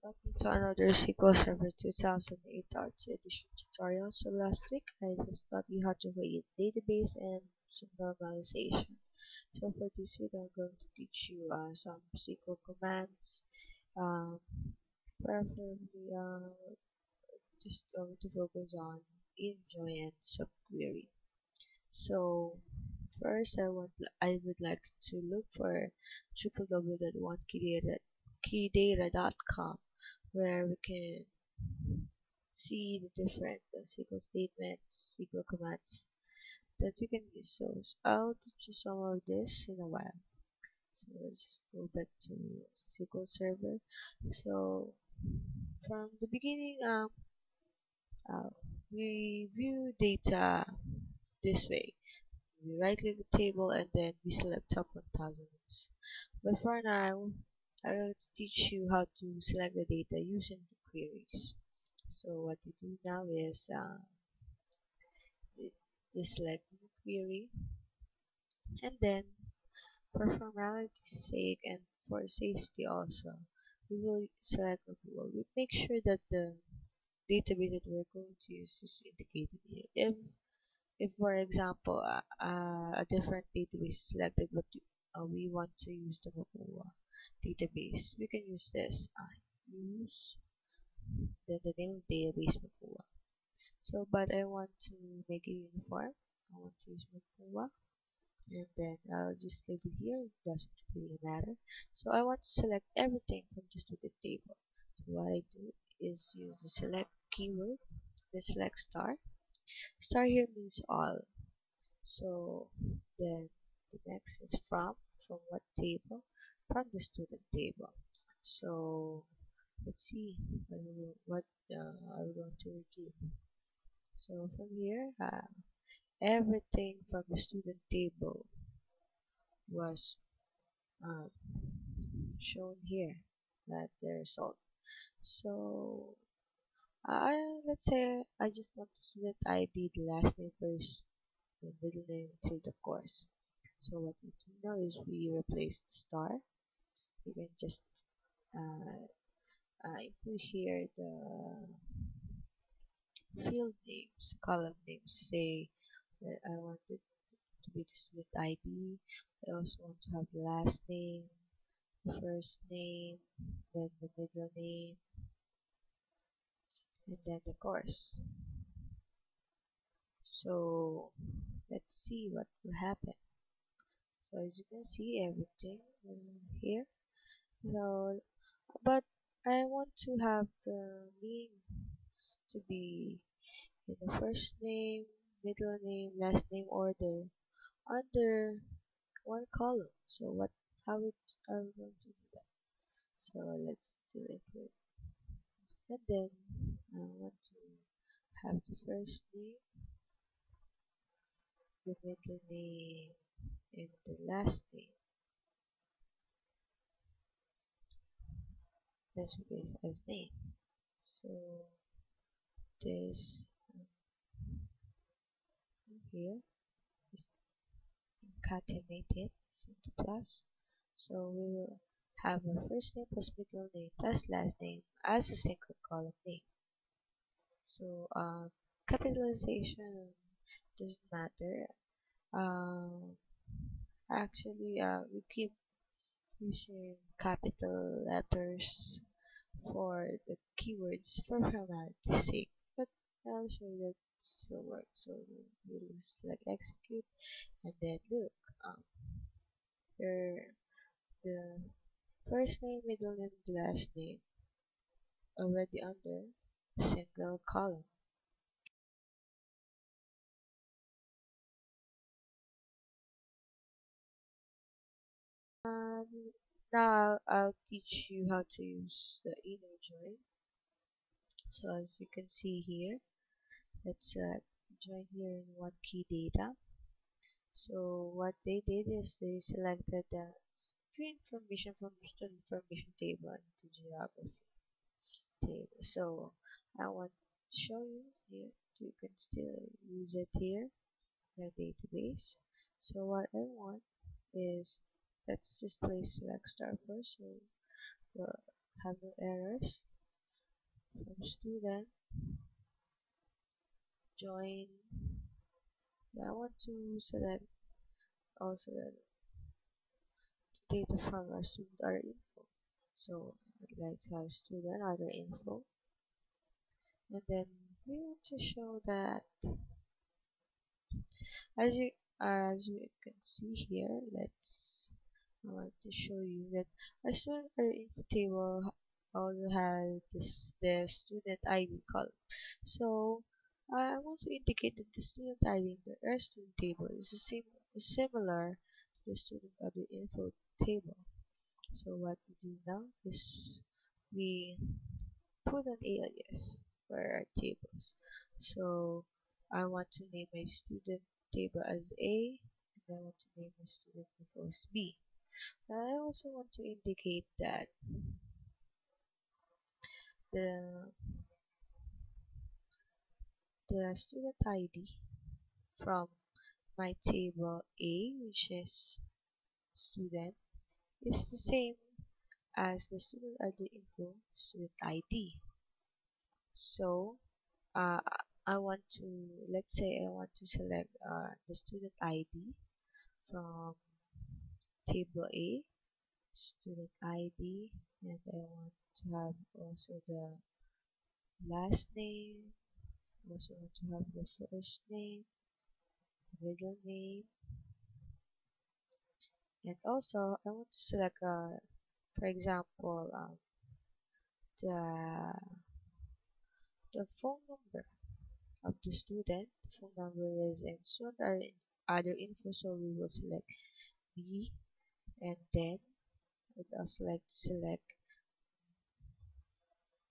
Welcome to another SQL Server 2008 Arts Edition tutorial. So last week I just taught you how to create database and some normalization. So for this week I'm going to teach you some SQL commands. Um, Preferably just going to focus on join and subquery. So first I would like to look for www.keydata.com where we can see the different SQL statements, SQL commands that you can use. So I'll teach you some of this in a while. So let's just go back to SQL Server. So from the beginning, uh, we view data this way. We right-click the table and then we select top 1000 rows. But for now, I'll teach you how to select the data using the queries. So what we do now is just select the query, and then for formality's sake and for safety also, we will select approval. We make sure that the database that we're going to use is indicated here. If for example, a different database is selected, but we want to use the Mapua database, we can use this. Use the name of database Mapua. So, but I want to make it uniform. I want to use Mapua, and then I'll just leave it here. It doesn't really matter. So I want to select everything from the student table. So what I do is use the select keyword, the select star. Star here means all. So then the next is from what table? From the student table. So let's see what are we going to retrieve. So from here, everything from the student table was um, shown here at the result. So let's say I just want the student ID, the last name first, the middle name to the course. So what we do now is we replace the star. You can just uh, include here the field names, column names. Say that I want it to be the student ID. I also want to have the last name, the first name, then the middle name, and then the course. So let's see what will happen. So as you can see, everything is here. So, but I want to have the names to be in the first name, middle name, last name order under one column. So how are we going to do that? So let's select it, and then I want to have the first name, the middle name, and the last name. Let's replace as name. So this here is concatenated into plus. So we will have our first name plus middle name plus last name as a single column name. So capitalization doesn't matter. Um, Actually, we keep using capital letters for the keywords for formality's sake, but I'll show you that still works. So we'll select execute, and then look, um, there the first name, middle name, last name already under single column. And now I'll teach you how to use the inner join. So as you can see here, let's join here in one key data. So what they did is they selected the few information from the student information table into geography table. So I want to show you here. You can still use it here in our database. So what I want is, let's just place select star first so we'll have no errors. from student, join. I want to select also the data from our student other info. So I'd like to have student other info, and then we want to show that as you can see here. I want to show you that our student other info table also has the student ID column. So I want to indicate that the student ID in the our student table is similar to the student other info table. So what we do now is we put an alias for our tables. So I want to name my student table as A, and I want to name my student table as B. And I also want to indicate that the the student ID from my table A, which is student, is the same as the student ID info student ID. So uh, I want to, let's say I want to select the student ID from table A, student ID, and I want to have also the last name, also want to have the first name, middle name, and also I want to select, for example, the phone number of the student. The phone number is in student or in other info, so we will select B, and then we'd also like to select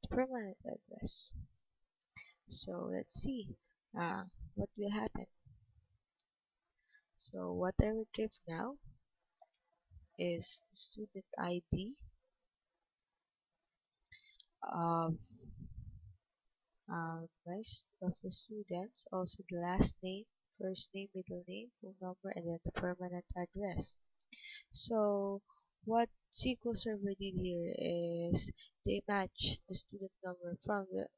the permanent address. So let's see what will happen. So what I retrieve now is the student ID of of the students, also the last name, first name, middle name, phone number, and then the permanent address. So what SQL Server did here is they match the student number from the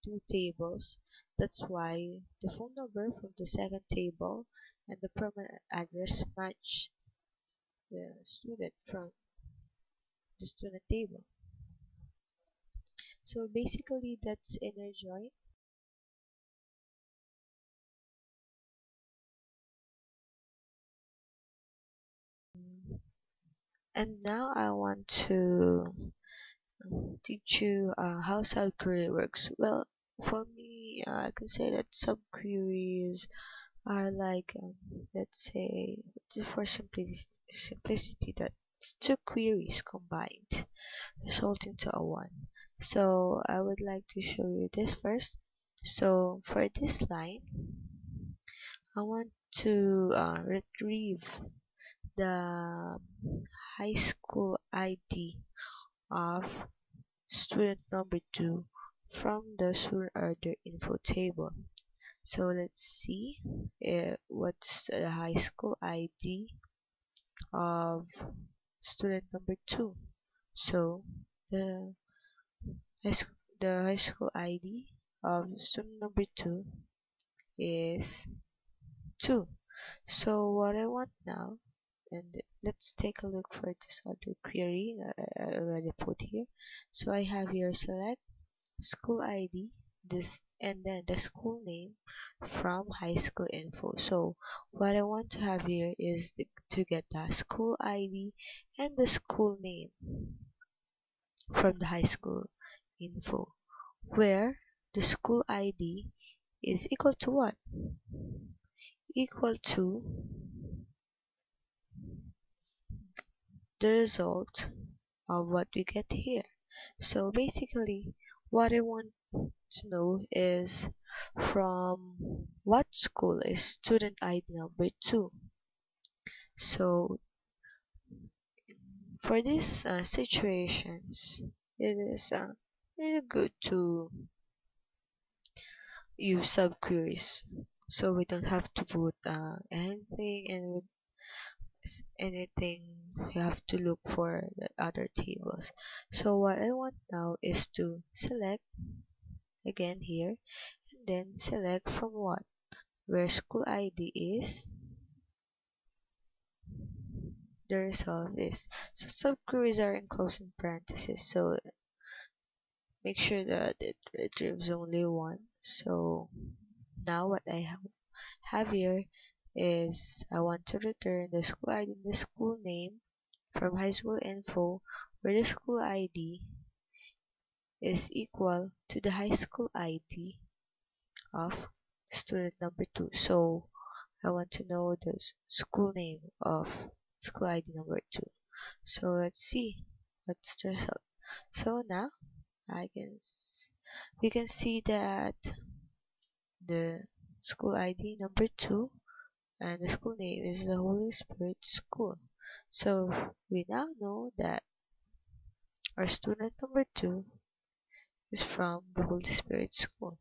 two tables. That's why the phone number from the second table and the permanent address match the student from the student table. So basically that's inner join. And now I want to teach you how subquery works. Well, for me, I can say that subqueries are like, let's say, just for simplicity, that's two queries combined, resulting to a one. So I would like to show you this first. So for this line, I want to retrieve the high school ID of student number 2 from the student order info table. So let's see what's the high school ID of student number 2. So the the high school ID of student number 2 is 2. So what I want now, and let's take a look for this other query that I already put here. So I have here select school ID, this, and then the school name from high school info. So what I want to have here is to get the school ID and the school name from the high school info, where the school ID is equal to what? Equal to the result of what we get here. So basically, what I want to know is from what school is student ID number 2. So for these situations, it is really good to use subqueries, so we don't have to put anything you have to look for the other tables. So what I want now is to select again here, and then select from what? Where school ID is, the result is. So subqueries are enclosed in parentheses, so make sure that it retrieves only one. So now what I have here is I want to return the school ID and the school name from high school info, where the school ID is equal to the high school ID of student number 2. So I want to know the school name of school ID number 2. So let's see what's the result. So now I can we can see that the school ID number 2 and the school name is the Holy Spirit School. So we now know that our student number 2 is from the Holy Spirit School.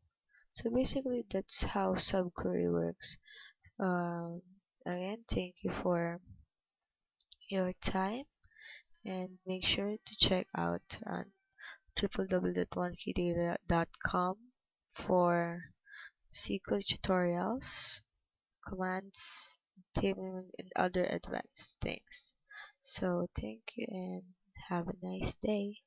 So basically, that's how subquery works. Um, Again, thank you for your time, and make sure to check out www.onekidata.com for SQL tutorials, commands, tabling, and other advanced things. So thank you and have a nice day.